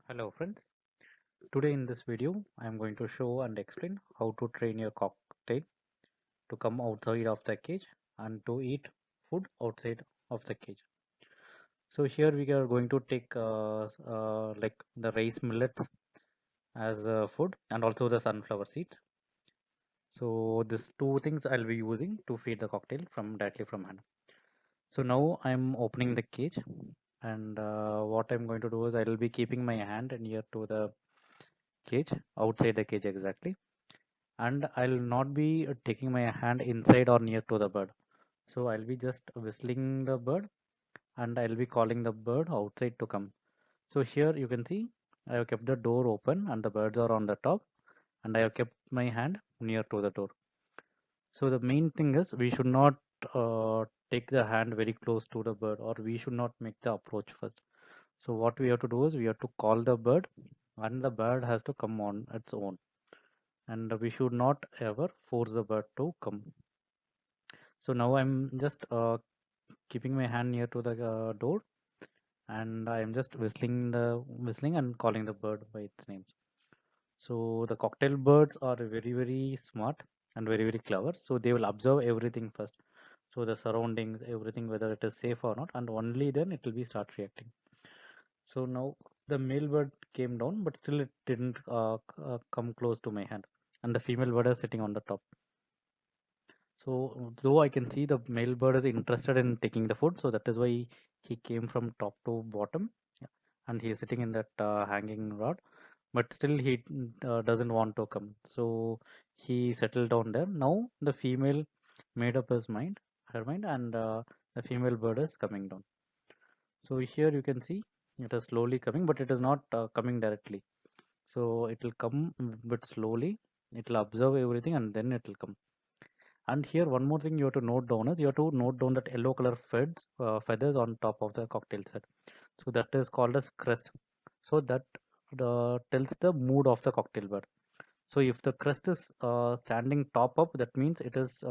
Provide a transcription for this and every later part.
Hello friends, today in this video I am going to show and explain how to train your cocktail to come outside of the cage and to eat food outside of the cage. So here we are going to take like the rice millets as food and also the sunflower seeds. So these two things I'll be using to feed the cocktail from directly from hand. So now I'm opening the cage and what I'm going to do is I will be keeping my hand near to the cage, outside the cage exactly, and I'll not be taking my hand inside or near to the bird. So I'll be just whistling the bird and I'll be calling the bird outside to come. So here you can see I have kept the door open and the birds are on the top and I have kept my hand near to the door. So the main thing is we should not take the hand very close to the bird, or we should not make the approach first. So what we have to do is we have to call the bird and the bird has to come on its own, and we should not ever force the bird to come. So now I'm just keeping my hand near to the door and I am just whistling and calling the bird by its name. So the cocktail birds are very smart and very clever. So they will observe everything first. So the surroundings, everything, whether it is safe or not, and only then it will be start reacting. So now the male bird came down, but still it didn't come close to my hand, and the female bird is sitting on the top. So though I can see the male bird is interested in taking the food, so that is why he came from top to bottom. Yeah. And he is sitting in that hanging rod, but still he doesn't want to come. So he settled down there. Now the female made up her mind, and the female bird is coming down. So here you can see it is slowly coming, but it is not coming directly. So it will come but slowly. It will observe everything and then it will come. And here one more thing you have to note down is you have to note down that yellow color feathers on top of the cocktail set. So that is called as crest. So that tells the mood of the cocktail bird. So if the crest is standing top up, that means it is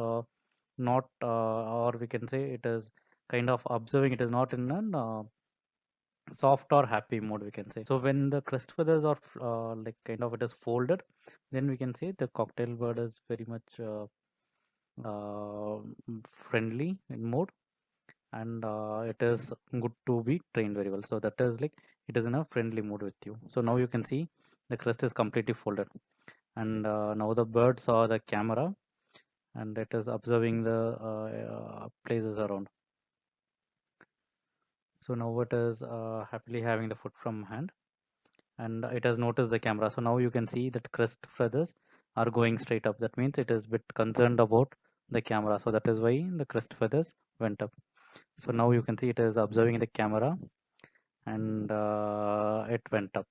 not, or we can say it is kind of observing. It is not in an soft or happy mode, we can say. So when the crest feathers are like kind of it is folded, then we can say the cocktail bird is very much uh, friendly in mode, and it is good to be trained very well. So that is like it is in a friendly mode with you. So now you can see the crest is completely folded, and now the bird saw the camera and it is observing the places around. So now it is happily having the food from hand, and it has noticed the camera. So now you can see that crest feathers are going straight up. That means it is bit concerned about the camera. So that is why the crest feathers went up. So now you can see it is observing the camera and it went up.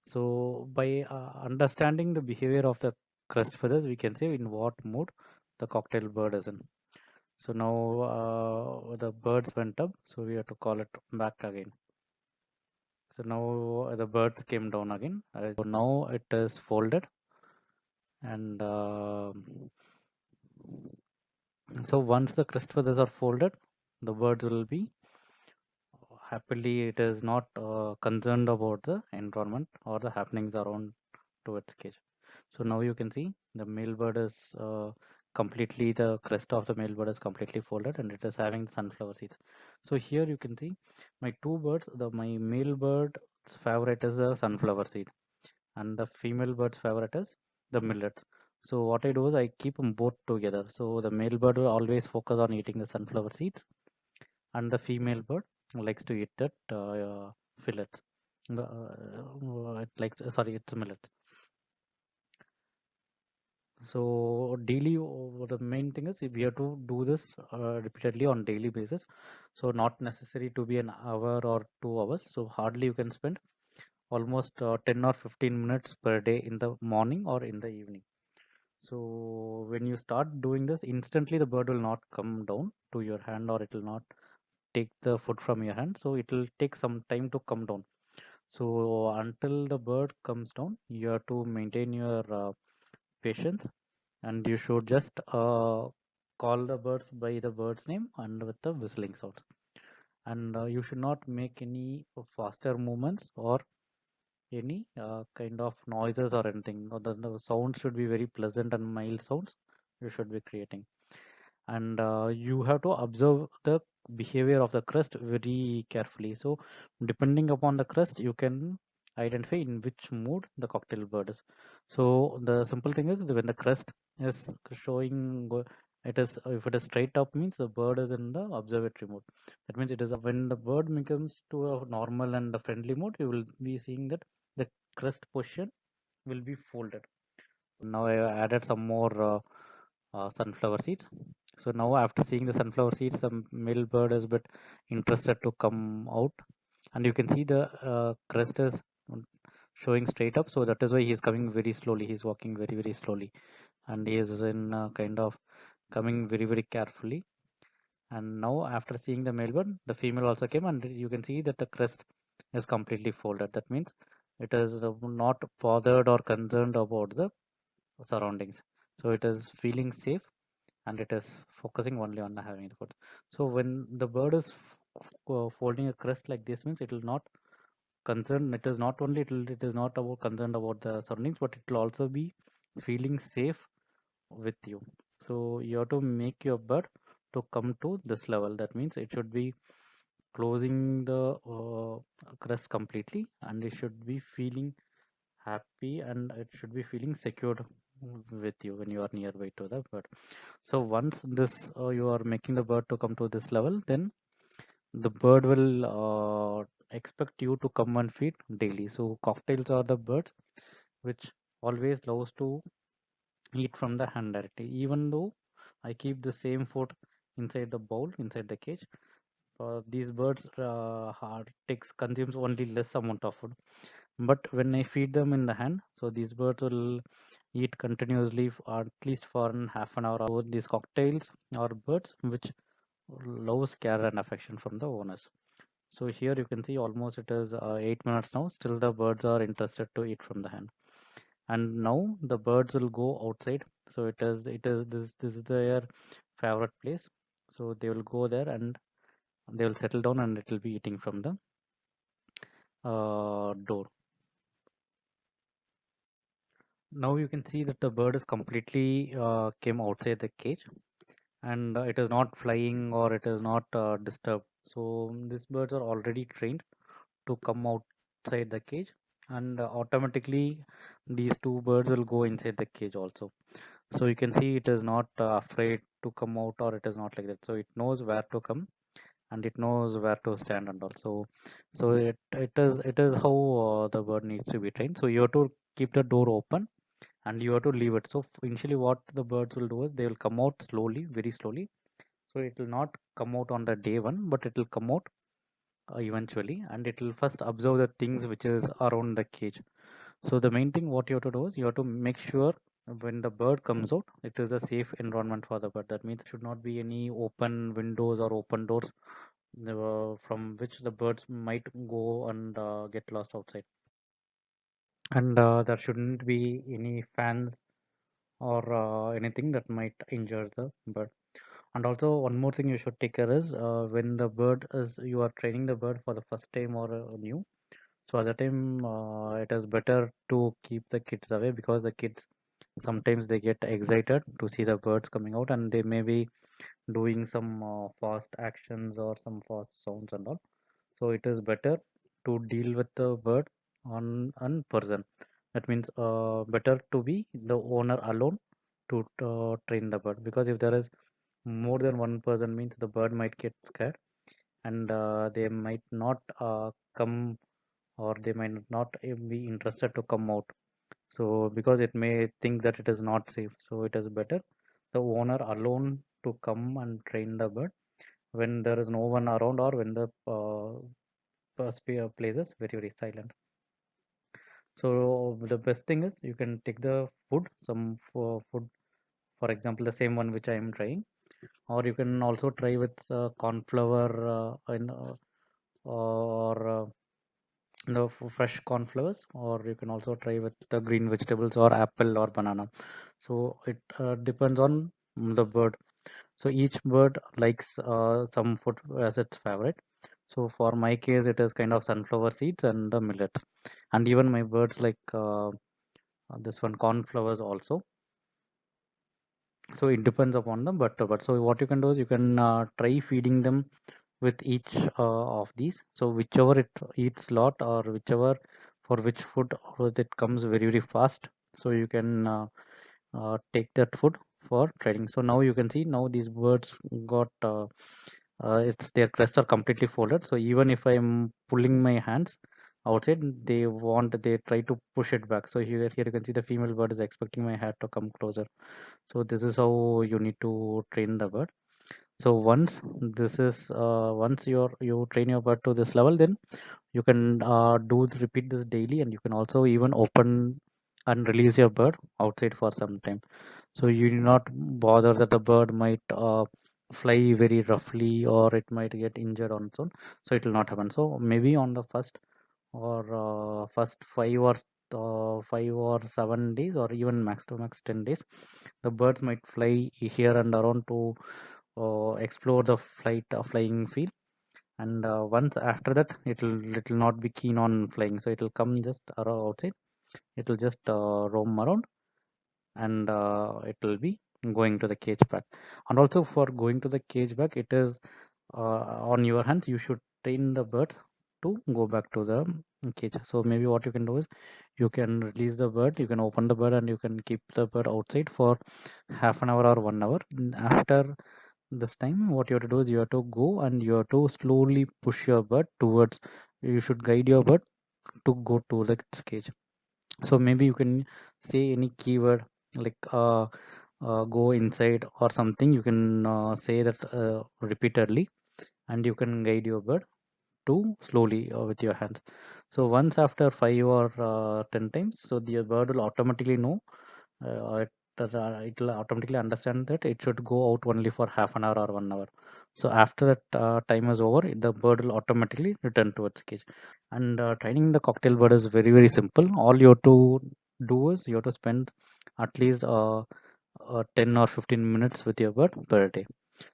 So by understanding the behavior of the crest feathers, we can say in what mood the cocktail bird is in. So now the birds went up, so we have to call it back again. So now the birds came down again. So now it is folded, and so once the crest feathers are folded, the birds will be happily. It is not concerned about the environment or the happenings around to its cage. So now you can see the male bird is completely, the crest of the male bird is completely folded and it is having sunflower seeds. So here you can see my two birds. My male bird's favorite is the sunflower seed and the female bird's favorite is the millets. So what I do is I keep them both together. So the male bird will always focus on eating the sunflower seeds, and the female bird likes to eat that fillets. It likes, sorry, it's millets. So daily, the main thing is we have to do this repeatedly on daily basis. So not necessary to be an hour or 2 hours. So hardly you can spend almost 10 or 15 minutes per day in the morning or in the evening. So when you start doing this, instantly the bird will not come down to your hand, or it will not take the food from your hand. So it will take some time to come down. So until the bird comes down, you have to maintain your patience, and you should just call the birds by the bird's name and with the whistling sounds. And you should not make any faster movements or any kind of noises or anything. No, the sound should be very pleasant and mild sounds you should be creating. And you have to observe the behavior of the crust very carefully. So depending upon the crust, you can identify in which mood the cocktail bird is. So the simple thing is that when the crust is showing it is, if it is straight up means the bird is in the observatory mode. That means it is when the bird becomes to a normal and a friendly mode, you will be seeing that the crust position will be folded. Now I added some more sunflower seeds. So now after seeing the sunflower seeds, the male bird is a bit interested to come out, and you can see the crest is showing straight up. So that is why he is coming very slowly. He is walking very slowly, and he is in kind of coming very carefully. And now after seeing the male bird, the female also came, and you can see that the crest is completely folded. That means it is not bothered or concerned about the surroundings. So it is feeling safe and it is focusing only on having the food. So when the bird is folding a crest like this means it will not concern. It is not only it is not about concerned about the surroundings, but it will also be feeling safe with you. So you have to make your bird to come to this level. That means it should be closing the crest completely, and it should be feeling happy and it should be feeling secured with you when you are nearby to the bird. So once this you are making the bird to come to this level, then the bird will expect you to come and feed daily. So cocktails are the birds which always loves to eat from the hand directly. Even though I keep the same food inside the bowl, inside the cage, these birds takes consumes only less amount of food. But when I feed them in the hand, so these birds will eat continuously at least for half an hour. So these cocktails are birds which loves care and affection from the owners. So here you can see almost it is 8 minutes now. Still the birds are interested to eat from the hand. And now the birds will go outside. So it is this is their favorite place. So they will go there and they will settle down and it will be eating from the door. Now you can see that the bird is completely came outside the cage, and it is not flying or it is not disturbed. So these birds are already trained to come outside the cage, and automatically these two birds will go inside the cage also. So you can see it is not afraid to come out or it is not like that. So it knows where to come and it knows where to stand and also. So it is how the bird needs to be trained. So you have to keep the door open and you have to leave it. So initially what the birds will do is they will come out slowly, very slowly. So it will not come out on the day one, but it will come out eventually, and it will first observe the things which is around the cage. So the main thing what you have to do is you have to make sure when the bird comes out, it is a safe environment for the bird. That means should not be any open windows or open doors from which the birds might go and get lost outside. And there shouldn't be any fans or anything that might injure the bird. And also one more thing you should take care is when the bird is you are training the bird for the first time or new. So at the time it is better to keep the kids away because the kids sometimes they get excited to see the birds coming out and they may be doing some fast actions or some fast sounds and all. So it is better to deal with the bird on person. That means better to be the owner alone to train the bird, because if there is more than one person means the bird might get scared and they might not come, or they might not be interested to come out. So because it may think that it is not safe, so it is better the owner alone to come and train the bird when there is no one around or when the place is very silent. So the best thing is you can take the food, some food, for example the same one which I am trying, or you can also try with corn flour or fresh cornflowers, or you can also try with the green vegetables or apple or banana. So it depends on the bird. So each bird likes some food as its favorite. So for my case it is kind of sunflower seeds and the millet. and even my birds like this one cornflowers also. So it depends upon them, but so what you can do is you can try feeding them with each of these. So whichever it eats lot, or whichever for which food it comes very very fast, so you can take that food for trading. So now you can see, now these birds got it's their crests are completely folded. So even if I'm pulling my hands outside, they try to push it back. So here you can see the female bird is expecting my head to come closer. So this is how you need to train the bird. So once you train your bird to this level, then you can repeat this daily, and you can also even open and release your bird outside for some time. So you do not bother that the bird might fly very roughly, or it might get injured on its own. So it will not happen. So maybe on the first 5 or 7 days, or even max to max 10 days, the birds might fly here and around to explore the flying field. And once after that, it will not be keen on flying, so it will come just around outside. It will just roam around, and it will be going to the cage back. And also, for going to the cage back, it is on your hands. You should train the bird to go back to the cage. So maybe what you can do is, you can release the bird, you can open the bird, and you can keep the bird outside for half an hour or 1 hour. After this time, what you have to do is, you have to go and you have to slowly push your bird towards, you should guide your bird to go to the cage. So maybe you can say any keyword like go inside or something. You can say that repeatedly, and you can guide your bird to slowly with your hands. So once after 5 or 10 times, so the bird will automatically know, it will automatically understand that it should go out only for half an hour or 1 hour. So after that time is over, the bird will automatically return to its cage. And training the cocktail bird is very very simple. All you have to do is, you have to spend at least 10 or 15 minutes with your bird per day.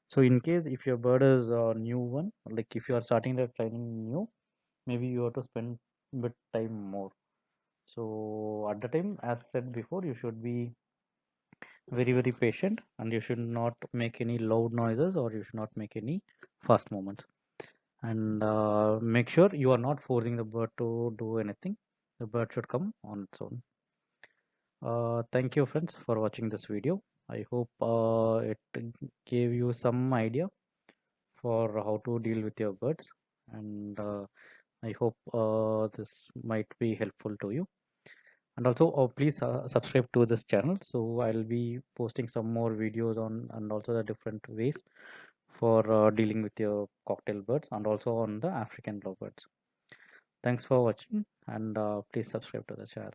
So in case if your bird is a new one, like if you are starting the training new, maybe you have to spend bit time more. So at the time, as said before, you should be very very patient, and you should not make any loud noises, or you should not make any fast movements. And make sure you are not forcing the bird to do anything. The bird should come on its own. Thank you friends for watching this video. I hope it gave you some idea for how to deal with your birds, and I hope this might be helpful to you. And also please subscribe to this channel, so I'll be posting some more videos on, and also the different ways for dealing with your cocktail birds, and also on the African lovebirds. Thanks for watching, and please subscribe to the channel.